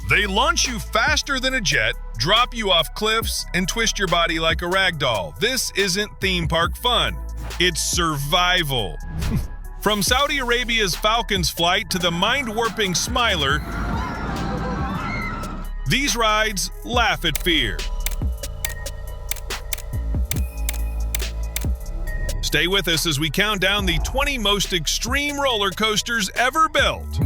They launch you faster than a jet, drop you off cliffs, and twist your body like a ragdoll. This isn't theme park fun. It's survival. From Saudi Arabia's Falcon's flight to the mind-warping Smiler, these rides laugh at fear. Stay with us as we count down the 20 most extreme roller coasters ever built.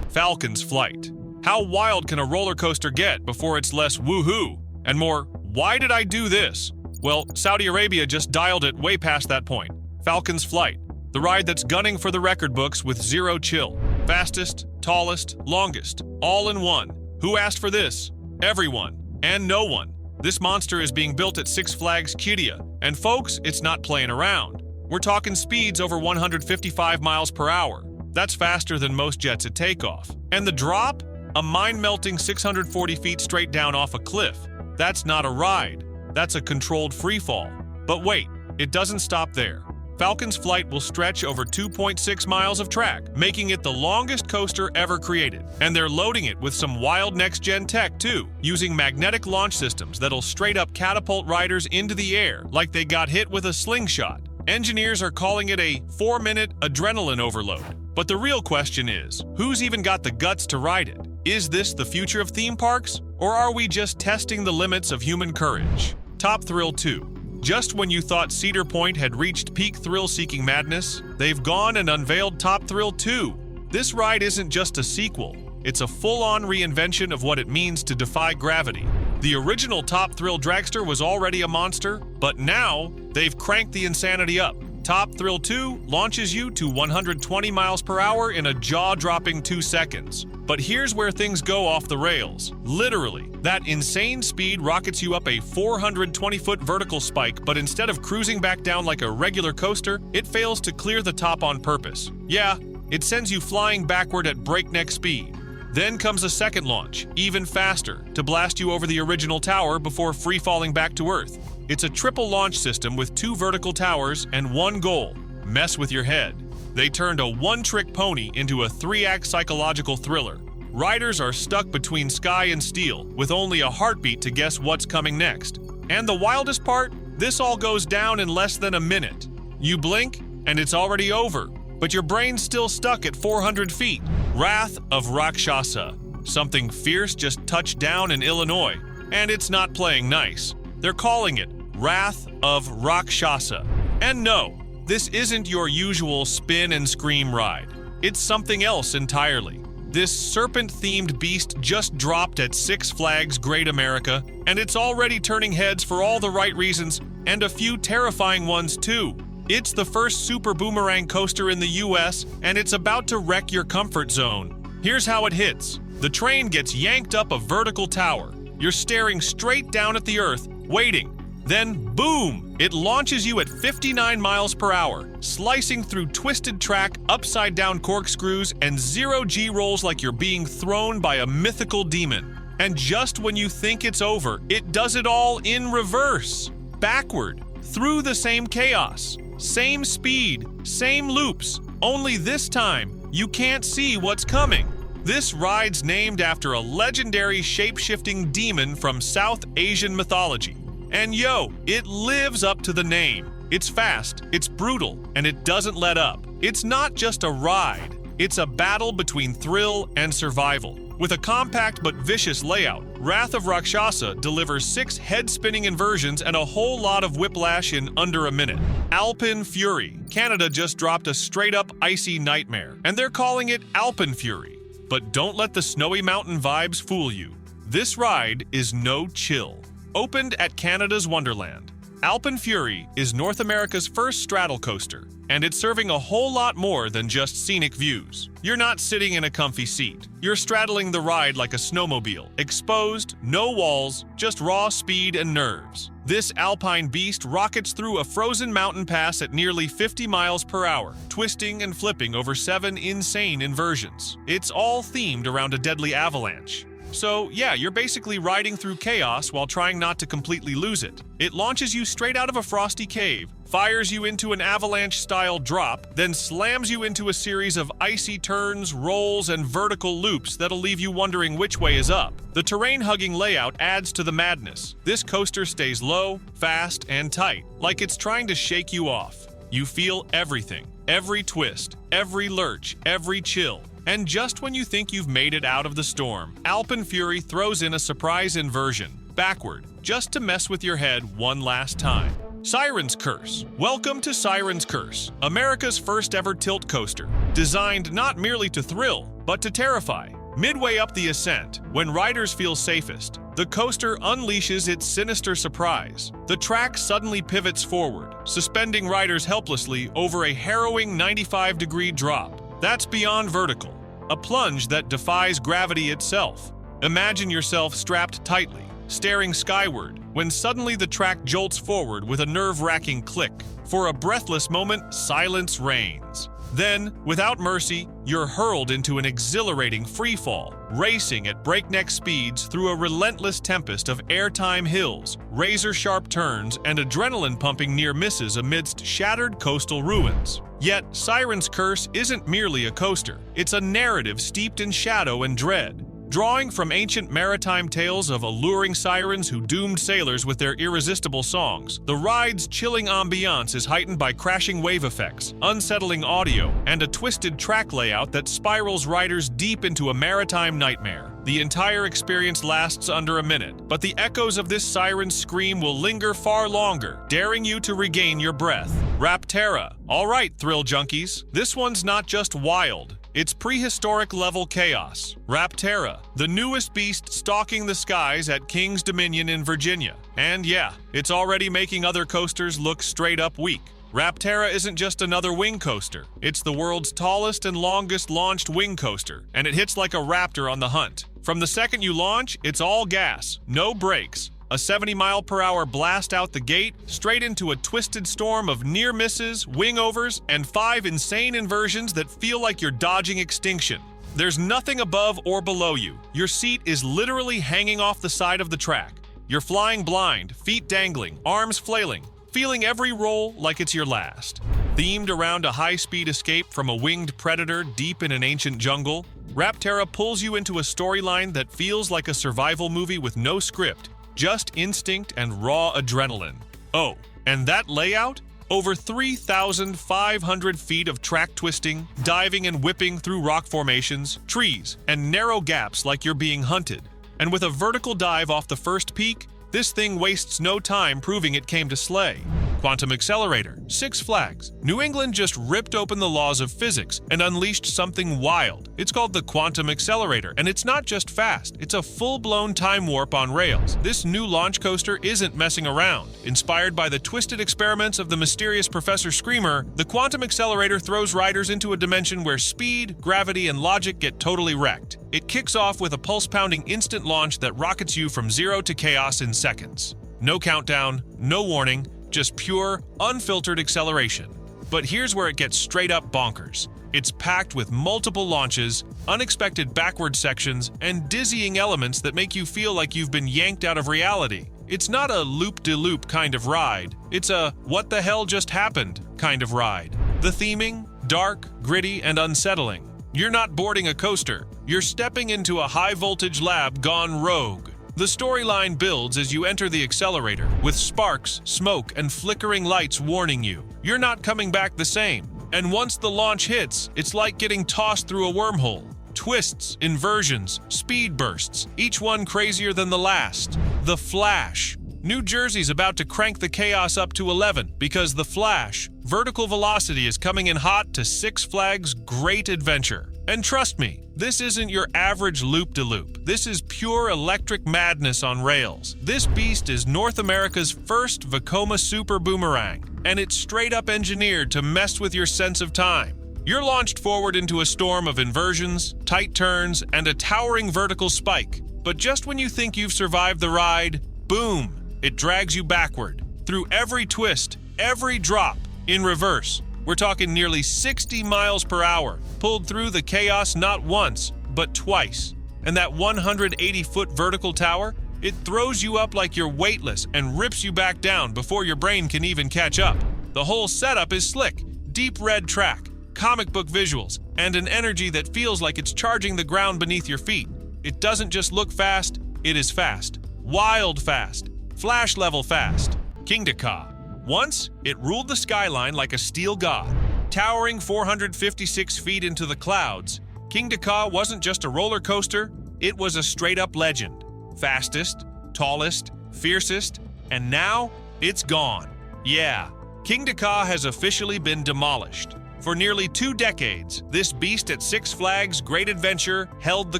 Falcon's flight. How wild can a roller coaster get before it's less woohoo and more, why did I do this? Well, Saudi Arabia just dialed it way past that point. Falcon's flight. The ride that's gunning for the record books with zero chill. Fastest, tallest, longest, all in one. Who asked for this? Everyone. And no one. This monster is being built at Six Flags Qiddiya. And folks, it's not playing around. We're talking speeds over 155 miles per hour. That's faster than most jets at takeoff. And the drop? A mind-melting 640 feet straight down off a cliff. That's not a ride. That's a controlled freefall. But wait, it doesn't stop there. Falcon's flight will stretch over 2.6 miles of track, making it the longest coaster ever created. And they're loading it with some wild next-gen tech, too, using magnetic launch systems that'll straight-up catapult riders into the air like they got hit with a slingshot. Engineers are calling it a 4-minute adrenaline overload. But the real question is, who's even got the guts to ride it? Is this the future of theme parks? Or are we just testing the limits of human courage? Top Thrill 2. Just when you thought Cedar Point had reached peak thrill-seeking madness, they've gone and unveiled Top Thrill 2. This ride isn't just a sequel. It's a full-on reinvention of what it means to defy gravity. The original Top Thrill dragster was already a monster, but now they've cranked the insanity up. Top Thrill 2 launches you to 120 miles per hour in a jaw-dropping 2 seconds. But here's where things go off the rails. Literally, that insane speed rockets you up a 420-foot vertical spike, but instead of cruising back down like a regular coaster, it fails to clear the top on purpose. Yeah, it sends you flying backward at breakneck speed. Then comes a second launch, even faster, to blast you over the original tower before free-falling back to Earth. It's a triple launch system with 2 vertical towers and one goal: mess with your head. They turned a one-trick pony into a 3-act psychological thriller. Riders are stuck between sky and steel, with only a heartbeat to guess what's coming next. And the wildest part? This all goes down in less than a minute. You blink, and it's already over, but your brain's still stuck at 400 feet. Wrath of Rakshasa. Something fierce just touched down in Illinois, and it's not playing nice. They're calling it Wrath of Rakshasa. And no, this isn't your usual spin and scream ride. It's something else entirely. This serpent-themed beast just dropped at Six Flags Great America, and it's already turning heads for all the right reasons, and a few terrifying ones too. It's the first super boomerang coaster in the US, and it's about to wreck your comfort zone. Here's how it hits. The train gets yanked up a vertical tower. You're staring straight down at the earth, waiting. Then, boom! It launches you at 59 miles per hour, slicing through twisted track, upside-down corkscrews, and zero-G rolls like you're being thrown by a mythical demon. And just when you think it's over, it does it all in reverse. Backward, through the same chaos. Same speed, same loops, only this time, you can't see what's coming. This ride's named after a legendary shape-shifting demon from South Asian mythology. And yo, it lives up to the name. It's fast, it's brutal, and it doesn't let up. It's not just a ride, it's a battle between thrill and survival. With a compact but vicious layout, Wrath of Rakshasa delivers 6 head-spinning inversions and a whole lot of whiplash in under a minute. Alpine Fury. Canada just dropped a straight-up icy nightmare, and they're calling it Alpine Fury. But don't let the snowy mountain vibes fool you. This ride is no chill. Opened at Canada's Wonderland, Alpine Fury is North America's first straddle coaster, and it's serving a whole lot more than just scenic views. You're not sitting in a comfy seat. You're straddling the ride like a snowmobile, exposed, no walls, just raw speed and nerves. This alpine beast rockets through a frozen mountain pass at nearly 50 miles per hour, twisting and flipping over 7 insane inversions. It's all themed around a deadly avalanche. So yeah, you're basically riding through chaos while trying not to completely lose it. It launches you straight out of a frosty cave, fires you into an avalanche-style drop, then slams you into a series of icy turns, rolls, and vertical loops that'll leave you wondering which way is up. The terrain-hugging layout adds to the madness. This coaster stays low, fast, and tight, like it's trying to shake you off. You feel everything, every twist, every lurch, every chill. And just when you think you've made it out of the storm, Alpenfury throws in a surprise inversion, backward, just to mess with your head one last time. Siren's Curse. Welcome to Siren's Curse, America's first ever tilt coaster, designed not merely to thrill, but to terrify. Midway up the ascent, when riders feel safest, the coaster unleashes its sinister surprise. The track suddenly pivots forward, suspending riders helplessly over a harrowing 95-degree drop. That's beyond vertical, a plunge that defies gravity itself. Imagine yourself strapped tightly, staring skyward, when suddenly the track jolts forward with a nerve-wracking click. For a breathless moment, silence reigns. Then, without mercy, you're hurled into an exhilarating freefall, racing at breakneck speeds through a relentless tempest of airtime hills, razor-sharp turns, and adrenaline-pumping near misses amidst shattered coastal ruins. Yet, Siren's Curse isn't merely a coaster. It's a narrative steeped in shadow and dread. Drawing from ancient maritime tales of alluring sirens who doomed sailors with their irresistible songs, the ride's chilling ambiance is heightened by crashing wave effects, unsettling audio, and a twisted track layout that spirals riders deep into a maritime nightmare. The entire experience lasts under a minute, but the echoes of this siren's scream will linger far longer, daring you to regain your breath. Rapterra. All right, thrill junkies, this one's not just wild. It's prehistoric-level chaos. Rapterra, the newest beast stalking the skies at King's Dominion in Virginia. And yeah, it's already making other coasters look straight-up weak. Rapterra isn't just another wing coaster. It's the world's tallest and longest launched wing coaster, and it hits like a raptor on the hunt. From the second you launch, it's all gas, no brakes. A 70-mile-per-hour blast out the gate, straight into a twisted storm of near misses, wing-overs, and 5 insane inversions that feel like you're dodging extinction. There's nothing above or below you. Your seat is literally hanging off the side of the track. You're flying blind, feet dangling, arms flailing, feeling every roll like it's your last. Themed around a high-speed escape from a winged predator deep in an ancient jungle, Rapterra pulls you into a storyline that feels like a survival movie with no script, just instinct and raw adrenaline. Oh, and that layout? Over 3,500 feet of track twisting, diving and whipping through rock formations, trees, and narrow gaps like you're being hunted. And with a vertical dive off the first peak, this thing wastes no time proving it came to slay. Quantum Accelerator, Six Flags. New England just ripped open the laws of physics and unleashed something wild. It's called the Quantum Accelerator, and it's not just fast, it's a full-blown time warp on rails. This new launch coaster isn't messing around. Inspired by the twisted experiments of the mysterious Professor Screamer, the Quantum Accelerator throws riders into a dimension where speed, gravity, and logic get totally wrecked. It kicks off with a pulse-pounding instant launch that rockets you from zero to chaos in seconds. No countdown, no warning, just pure, unfiltered acceleration. But here's where it gets straight up bonkers. It's packed with multiple launches, unexpected backward sections, and dizzying elements that make you feel like you've been yanked out of reality. It's not a loop-de-loop kind of ride. It's a what the hell just happened kind of ride. The theming, dark, gritty, and unsettling. You're not boarding a coaster. You're stepping into a high-voltage lab gone rogue. The storyline builds as you enter the accelerator, with sparks, smoke, and flickering lights warning you. You're not coming back the same. And once the launch hits, it's like getting tossed through a wormhole. Twists, inversions, speed bursts, each one crazier than the last. The Flash. New Jersey's about to crank the chaos up to 11 because the Flash, vertical velocity, is coming in hot to Six Flags Great Adventure. And trust me, this isn't your average loop-de-loop. This is pure electric madness on rails. This beast is North America's first Vekoma Super Boomerang, and it's straight up engineered to mess with your sense of time. You're launched forward into a storm of inversions, tight turns, and a towering vertical spike. But just when you think you've survived the ride, boom, it drags you backward, through every twist, every drop, in reverse. We're talking nearly 60 miles per hour, pulled through the chaos not once, but twice. And that 180-foot vertical tower, it throws you up like you're weightless and rips you back down before your brain can even catch up. The whole setup is slick, deep red track, comic book visuals, and an energy that feels like it's charging the ground beneath your feet. It doesn't just look fast, it is fast. Wild fast. Flash level fast. Kingda Ka. Once, it ruled the skyline like a steel god. Towering 456 feet into the clouds, Kingda Ka wasn't just a roller coaster, it was a straight-up legend. Fastest, tallest, fiercest, and now it's gone. Yeah, Kingda Ka has officially been demolished. For nearly 2 decades, this beast at Six Flags Great Adventure held the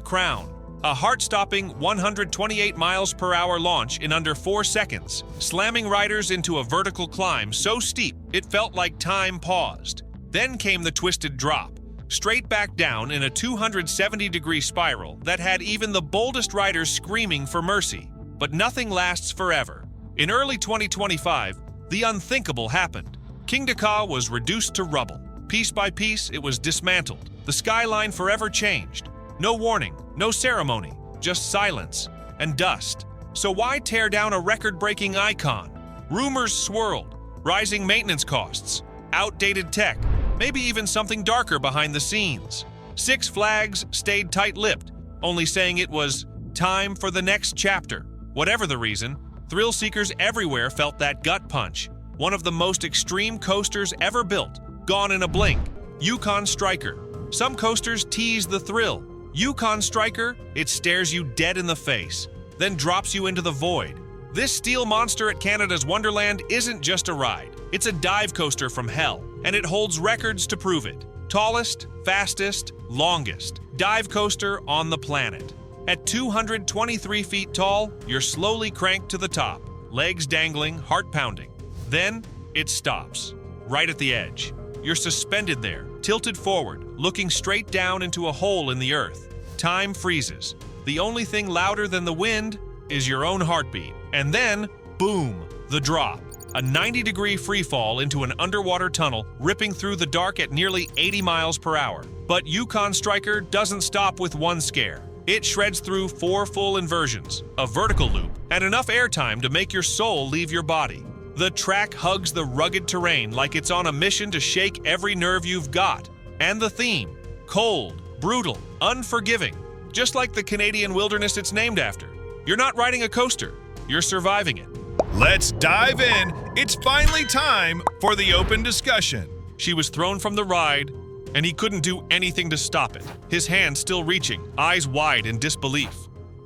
crown. A heart-stopping 128 miles per hour launch in under 4 seconds, slamming riders into a vertical climb so steep it felt like time paused. Then came the twisted drop, straight back down in a 270-degree spiral that had even the boldest riders screaming for mercy. But nothing lasts forever. In early 2025, the unthinkable happened. Kingda Ka was reduced to rubble. Piece by piece, it was dismantled. The skyline forever changed. No warning, no ceremony, just silence and dust. So why tear down a record-breaking icon? Rumors swirled, rising maintenance costs, outdated tech, maybe even something darker behind the scenes. Six Flags stayed tight-lipped, only saying it was time for the next chapter. Whatever the reason, thrill seekers everywhere felt that gut punch. One of the most extreme coasters ever built, gone in a blink. Yukon Striker. Some coasters tease the thrill. Yukon Striker, it stares you dead in the face, then drops you into the void. This steel monster at Canada's Wonderland isn't just a ride. It's a dive coaster from hell, and it holds records to prove it. Tallest, fastest, longest dive coaster on the planet. At 223 feet tall, you're slowly cranked to the top, legs dangling, heart pounding. Then, it stops, right at the edge. You're suspended there, tilted forward, looking straight down into a hole in the earth. Time freezes. The only thing louder than the wind is your own heartbeat. And then, boom, the drop. A 90-degree free fall into an underwater tunnel, ripping through the dark at nearly 80 miles per hour. But Yukon Striker doesn't stop with one scare. It shreds through 4 full inversions, a vertical loop, and enough airtime to make your soul leave your body. The track hugs the rugged terrain like it's on a mission to shake every nerve you've got. And the theme, cold, brutal, unforgiving. Just like the Canadian wilderness it's named after. You're not riding a coaster, you're surviving it. Let's dive in. It's finally time for the open discussion. She was thrown from the ride, and he couldn't do anything to stop it. His hands still reaching, eyes wide in disbelief.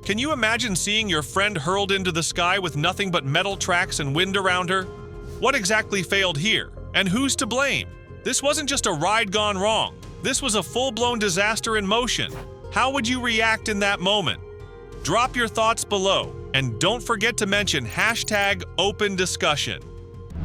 Can you imagine seeing your friend hurled into the sky with nothing but metal tracks and wind around her? What exactly failed here? And who's to blame? This wasn't just a ride gone wrong. This was a full-blown disaster in motion. How would you react in that moment? Drop your thoughts below, and don't forget to mention #OpenDiscussion.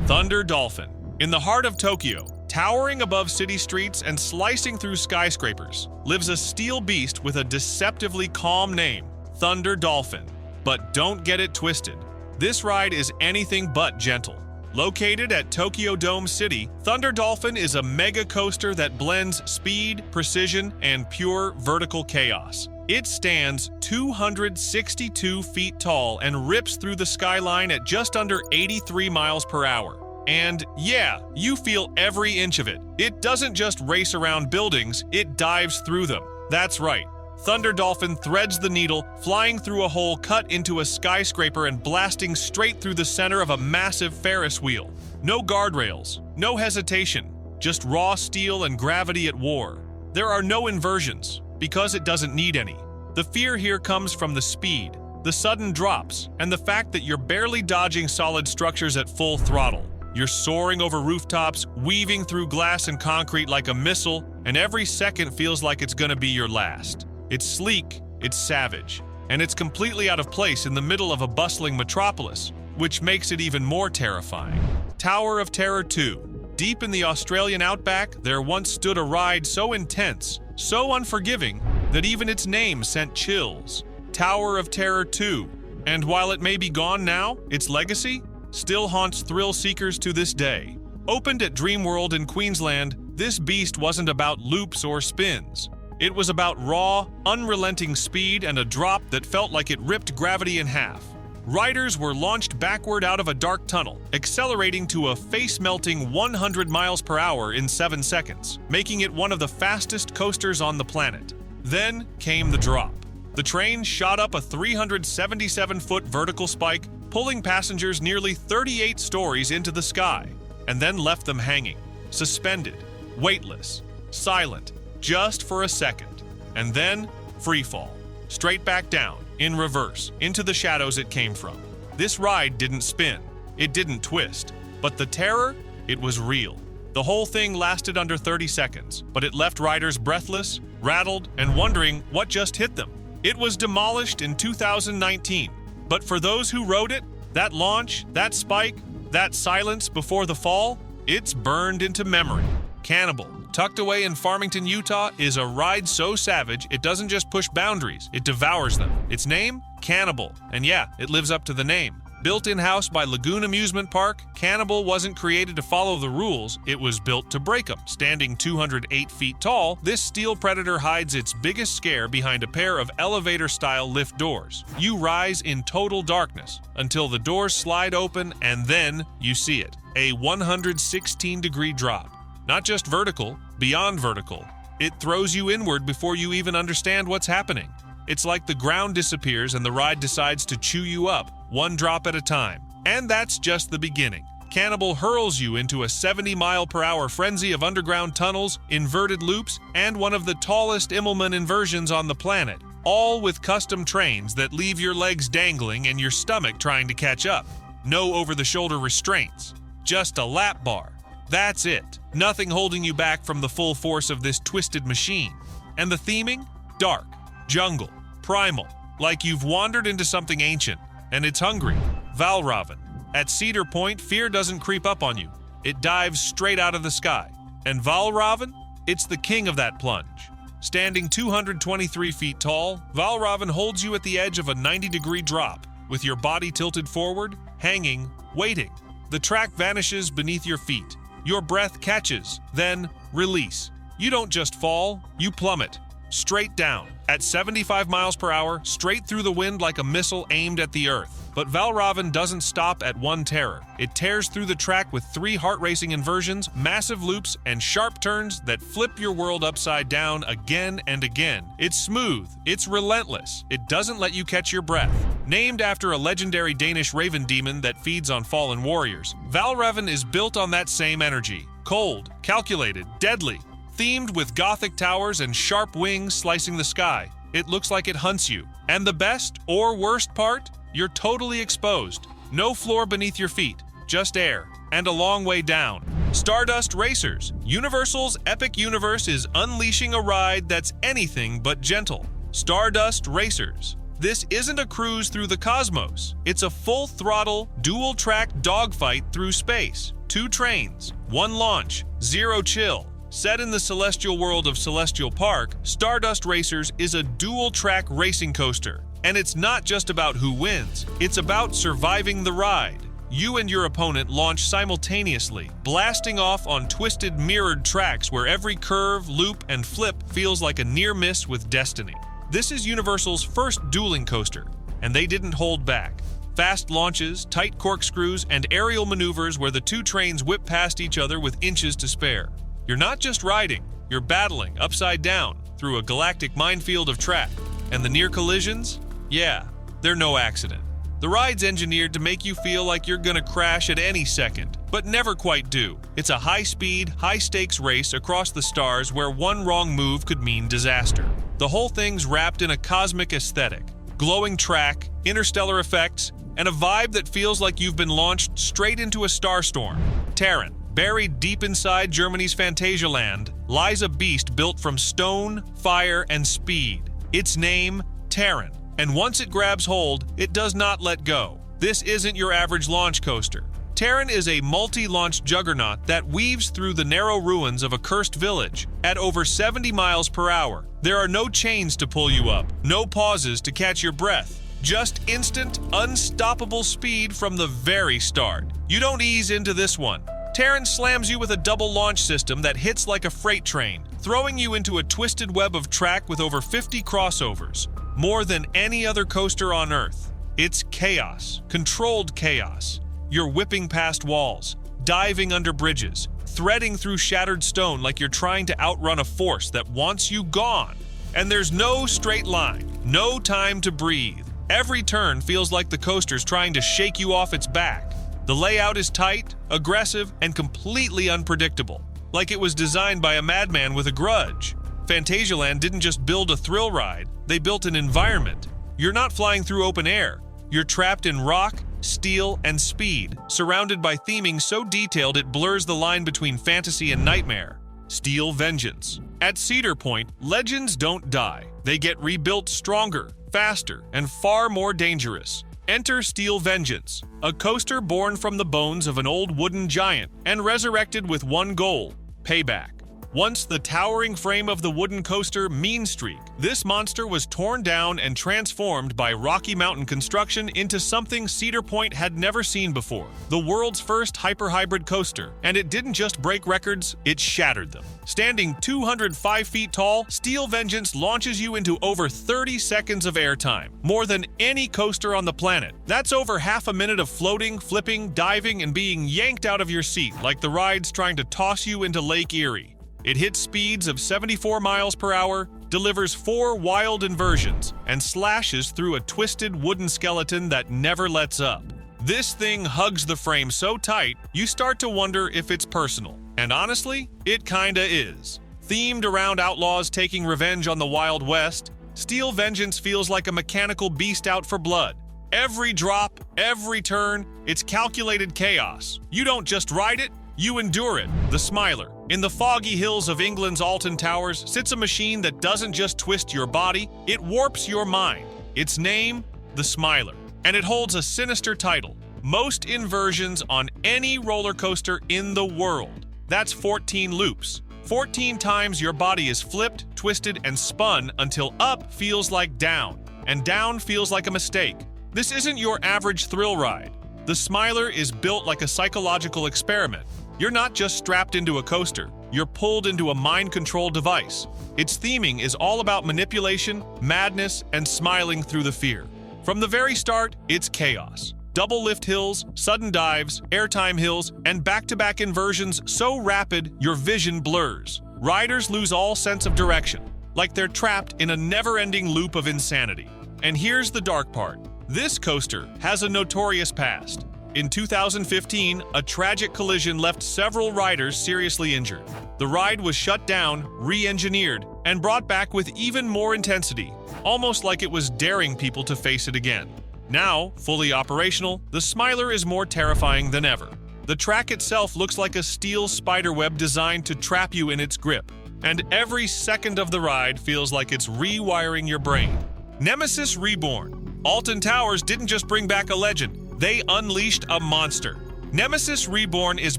Thunder Dolphin. In the heart of Tokyo, towering above city streets and slicing through skyscrapers, lives a steel beast with a deceptively calm name, Thunder Dolphin. But don't get it twisted. This ride is anything but gentle. Located at Tokyo Dome City, Thunder Dolphin is a mega coaster that blends speed, precision, and pure vertical chaos. It stands 262 feet tall and rips through the skyline at just under 83 miles per hour. And yeah, you feel every inch of it. It doesn't just race around buildings, it dives through them. That's right. Thunder Dolphin threads the needle, flying through a hole cut into a skyscraper and blasting straight through the center of a massive Ferris wheel. No guardrails, no hesitation, just raw steel and gravity at war. There are no inversions, because it doesn't need any. The fear here comes from the speed, the sudden drops, and the fact that you're barely dodging solid structures at full throttle. You're soaring over rooftops, weaving through glass and concrete like a missile, and every second feels like it's gonna be your last. It's sleek, it's savage, and it's completely out of place in the middle of a bustling metropolis, which makes it even more terrifying. Tower of Terror 2. Deep in the Australian outback, there once stood a ride so intense, so unforgiving, that even its name sent chills. Tower of Terror 2. And while it may be gone now, its legacy still haunts thrill seekers to this day. Opened at Dreamworld in Queensland, this beast wasn't about loops or spins. It was about raw, unrelenting speed and a drop that felt like it ripped gravity in half. Riders were launched backward out of a dark tunnel, accelerating to a face-melting 100 miles per hour in 7 seconds, making it one of the fastest coasters on the planet. Then came the drop. The train shot up a 377-foot vertical spike, pulling passengers nearly 38 stories into the sky, and then left them hanging, suspended, weightless, silent, just for a second. And then, free fall, straight back down, in reverse, into the shadows it came from. This ride didn't spin, it didn't twist, but the terror, it was real. The whole thing lasted under 30 seconds, but it left riders breathless, rattled, and wondering what just hit them. It was demolished in 2019, but for those who rode it, that launch, that spike, that silence before the fall, it's burned into memory. Cannibal, tucked away in Farmington, Utah, is a ride so savage it doesn't just push boundaries, it devours them. Its name? Cannibal. And yeah, it lives up to the name. Built in-house by Lagoon Amusement Park, Cannibal wasn't created to follow the rules, it was built to break them. Standing 208 feet tall, this steel predator hides its biggest scare behind a pair of elevator-style lift doors. You rise in total darkness until the doors slide open and then you see it. A 116-degree drop. Not just vertical, beyond vertical. It throws you inward before you even understand what's happening. It's like the ground disappears and the ride decides to chew you up, one drop at a time. And that's just the beginning. Cannibal hurls you into a 70-mile-per-hour frenzy of underground tunnels, inverted loops, and one of the tallest Immelman inversions on the planet, all with custom trains that leave your legs dangling and your stomach trying to catch up. No over-the-shoulder restraints, just a lap bar. That's it. Nothing holding you back from the full force of this twisted machine. And the theming? Dark, jungle, primal, like you've wandered into something ancient, and it's hungry. Valravn. At Cedar Point, fear doesn't creep up on you. It dives straight out of the sky. And Valravn? It's the king of that plunge. Standing 223 feet tall, Valravn holds you at the edge of a 90-degree drop, with your body tilted forward, hanging, waiting. The track vanishes beneath your feet. Your breath catches, then release. You don't just fall, you plummet. Straight down, at 75 miles per hour, straight through the wind like a missile aimed at the earth. But Valravn doesn't stop at one terror. It tears through the track with 3 heart-racing inversions, massive loops, and sharp turns that flip your world upside down again and again. It's smooth, it's relentless, it doesn't let you catch your breath. Named after a legendary Danish raven demon that feeds on fallen warriors, Valravn is built on that same energy. Cold, calculated, deadly. Themed with Gothic towers and sharp wings slicing the sky, it looks like it hunts you. And the best or worst part? You're totally exposed. No floor beneath your feet, just air, and a long way down. Stardust Racers. Universal's epic universe is unleashing a ride that's anything but gentle. Stardust Racers. This isn't a cruise through the cosmos. It's a full-throttle, dual-track dogfight through space. 2 trains, 1 launch, 0 chill. Set in the celestial world of Celestial Park, Stardust Racers is a dual-track racing coaster. And it's not just about who wins, it's about surviving the ride. You and your opponent launch simultaneously, blasting off on twisted mirrored tracks where every curve, loop, and flip feels like a near miss with destiny. This is Universal's first dueling coaster, and they didn't hold back. Fast launches, tight corkscrews, and aerial maneuvers where the 2 trains whip past each other with inches to spare. You're not just riding, you're battling upside down through a galactic minefield of track. And the near collisions? Yeah, they're no accident. The ride's engineered to make you feel like you're gonna crash at any second, but never quite do. It's a high-speed, high-stakes race across the stars where one wrong move could mean disaster. The whole thing's wrapped in a cosmic aesthetic, glowing track, interstellar effects, and a vibe that feels like you've been launched straight into a starstorm. Terran. Buried deep inside Germany's Phantasialand lies a beast built from stone, fire, and speed. Its name, Terran. And once it grabs hold, it does not let go. This isn't your average launch coaster. Terran is a multi-launch juggernaut that weaves through the narrow ruins of a cursed village at over 70 miles per hour. There are no chains to pull you up, no pauses to catch your breath. Just instant, unstoppable speed from the very start. You don't ease into this one. Terrence slams you with a double launch system that hits like a freight train, throwing you into a twisted web of track with over 50 crossovers, more than any other coaster on Earth. It's chaos, controlled chaos. You're whipping past walls, diving under bridges, threading through shattered stone like you're trying to outrun a force that wants you gone. And there's no straight line, no time to breathe. Every turn feels like the coaster's trying to shake you off its back. The layout is tight, aggressive, and completely unpredictable, like it was designed by a madman with a grudge. Phantasialand didn't just build a thrill ride, they built an environment. You're not flying through open air. You're trapped in rock, steel, and speed, surrounded by theming so detailed it blurs the line between fantasy and nightmare. Steel Vengeance. At Cedar Point, legends don't die. They get rebuilt stronger, faster, and far more dangerous. Enter Steel Vengeance, a coaster born from the bones of an old wooden giant and resurrected with one goal: payback. Once the towering frame of the wooden coaster Mean Streak, this monster was torn down and transformed by Rocky Mountain construction into something Cedar Point had never seen before. The world's first hyper-hybrid coaster, and it didn't just break records, it shattered them. Standing 205 feet tall, Steel Vengeance launches you into over 30 seconds of airtime, more than any coaster on the planet. That's over half a minute of floating, flipping, diving, and being yanked out of your seat like the ride's trying to toss you into Lake Erie. It hits speeds of 74 miles per hour, delivers 4 wild inversions, and slashes through a twisted wooden skeleton that never lets up. This thing hugs the frame so tight, you start to wonder if it's personal. And honestly, it kinda is. Themed around outlaws taking revenge on the Wild West, Steel Vengeance feels like a mechanical beast out for blood. Every drop, every turn, it's calculated chaos. You don't just ride it, you endure it. The Smiler. In the foggy hills of England's Alton Towers sits a machine that doesn't just twist your body, it warps your mind. Its name, the Smiler. And it holds a sinister title: most inversions on any roller coaster in the world. That's 14 loops. 14 times your body is flipped, twisted, and spun until up feels like down, and down feels like a mistake. This isn't your average thrill ride. The Smiler is built like a psychological experiment. You're not just strapped into a coaster, you're pulled into a mind-control device. Its theming is all about manipulation, madness, and smiling through the fear. From the very start, it's chaos. Double lift hills, sudden dives, airtime hills, and back-to-back inversions so rapid your vision blurs. Riders lose all sense of direction, like they're trapped in a never-ending loop of insanity. And here's the dark part. This coaster has a notorious past. In 2015, a tragic collision left several riders seriously injured. The ride was shut down, re-engineered, and brought back with even more intensity, almost like it was daring people to face it again. Now, fully operational, the Smiler is more terrifying than ever. The track itself looks like a steel spiderweb designed to trap you in its grip, and every second of the ride feels like it's rewiring your brain. Nemesis Reborn. Alton Towers didn't just bring back a legend, they unleashed a monster. Nemesis Reborn is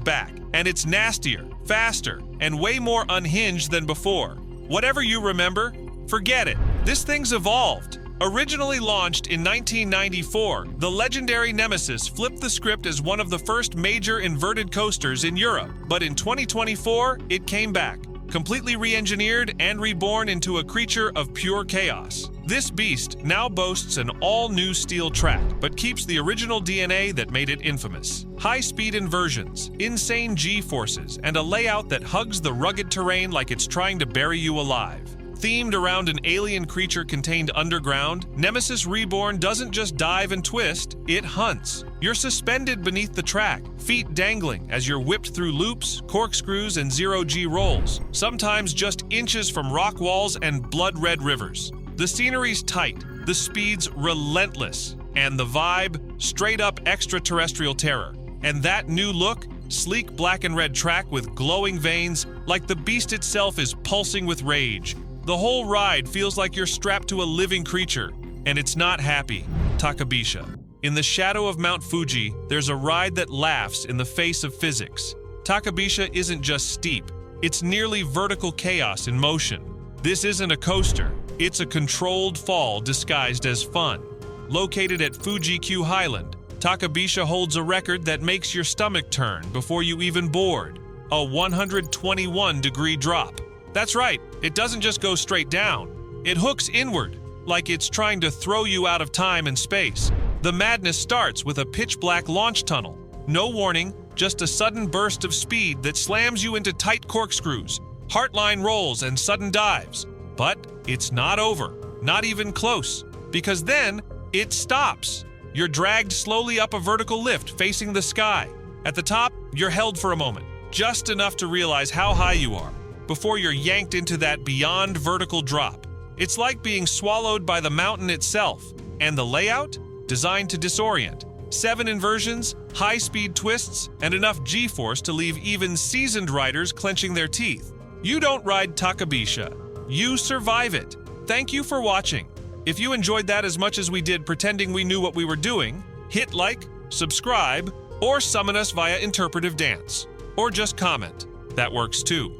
back, and it's nastier, faster, and way more unhinged than before. Whatever you remember, forget it. This thing's evolved. Originally launched in 1994, the legendary Nemesis flipped the script as one of the first major inverted coasters in Europe. But in 2024, it came back, completely re-engineered and reborn into a creature of pure chaos. This beast now boasts an all-new steel track, but keeps the original DNA that made it infamous. High-speed inversions, insane G-forces, and a layout that hugs the rugged terrain like it's trying to bury you alive. Themed around an alien creature contained underground, Nemesis Reborn doesn't just dive and twist, it hunts. You're suspended beneath the track, feet dangling as you're whipped through loops, corkscrews, and zero-G rolls, sometimes just inches from rock walls and blood-red rivers. The scenery's tight, the speed's relentless, and the vibe, straight-up extraterrestrial terror. And that new look, sleek black and red track with glowing veins, like the beast itself is pulsing with rage. The whole ride feels like you're strapped to a living creature, and it's not happy. Takabisha. In the shadow of Mount Fuji, there's a ride that laughs in the face of physics. Takabisha isn't just steep, it's nearly vertical chaos in motion. This isn't a coaster, it's a controlled fall disguised as fun. Located at Fuji Q Highland, Takabisha holds a record that makes your stomach turn before you even board. A 121-degree drop. That's right, it doesn't just go straight down. It hooks inward, like it's trying to throw you out of time and space. The madness starts with a pitch-black launch tunnel. No warning, just a sudden burst of speed that slams you into tight corkscrews, heartline rolls, and sudden dives. But it's not over, not even close, because then it stops. You're dragged slowly up a vertical lift facing the sky. At the top, you're held for a moment, just enough to realize how high you are, before you're yanked into that beyond vertical drop. It's like being swallowed by the mountain itself, and the layout? Designed to disorient. 7 inversions, high-speed twists, and enough G-force to leave even seasoned riders clenching their teeth. You don't ride Takabisha. You survive it. Thank you for watching. If you enjoyed that as much as we did pretending we knew what we were doing, hit like, subscribe, or summon us via interpretive dance. Or just comment. That works too.